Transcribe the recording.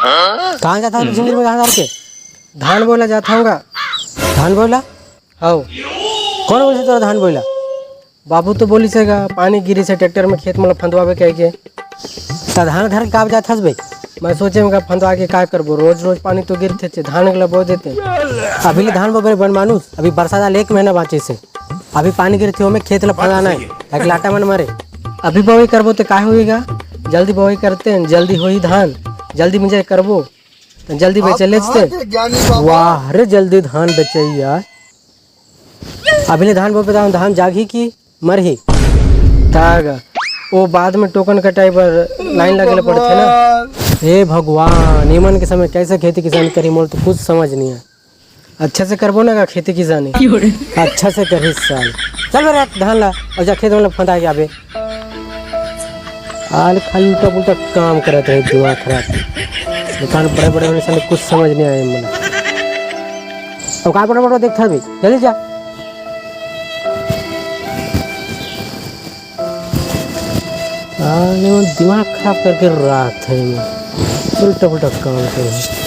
कहाँ जाता है जिंदगी में धान के? धान बोला जाता हूँगा। धान बोला आओ कौन बोले तोरा धान बोला? बाबू तो बोली सेगा पानी गिरी से ट्रैक्टर में खेत मतलब फंदवावे कह के धान घर का जाता हस भाई। मैं सोचे मैं फंदवा के क्या करबो, रोज रोज पानी तो गिरते थे, धान गला बो देते। अभी ले धान बोबे बन मानुस, अभी बरसात आले 1 महीना बाँचे से, अभी पानी गिरते हो में खेत ला फंदाना है ताकि लाटा मन मारे। अभी बोई करबो तो क्या होएगा? जल्दी बोई करते हैं जल्दी हो ही धान, जल्दी मुझे करबो जल्दी बेचे लेते। वाह रे जल्दी धान बेचे यार। अभी ले धान बोबे धान जागी की मर ही तागा वो बाद में टोकन कटाई पर लाइन लगले पड़ते ना। हे भगवान ईमन के समय कैसे खेती किसानी करी मोल तो कुछ समझ नहीं है। अच्छा से करबो ना का खेती किसानी अच्छा से कर साल। चल मेरा धान ला और जा खेत में फंदा के आबे। आल खाली उल्टा पुल्टा काम करत रहे, दिमाग खराब। दुकान बड़े बड़े होने से कुछ समझ नहीं आया मन। अब कहाँ बड़ा बड़ा देखता भी जल्दी जा। दिमाग खराब करके रात है उल्टा पुल्टा काम कर।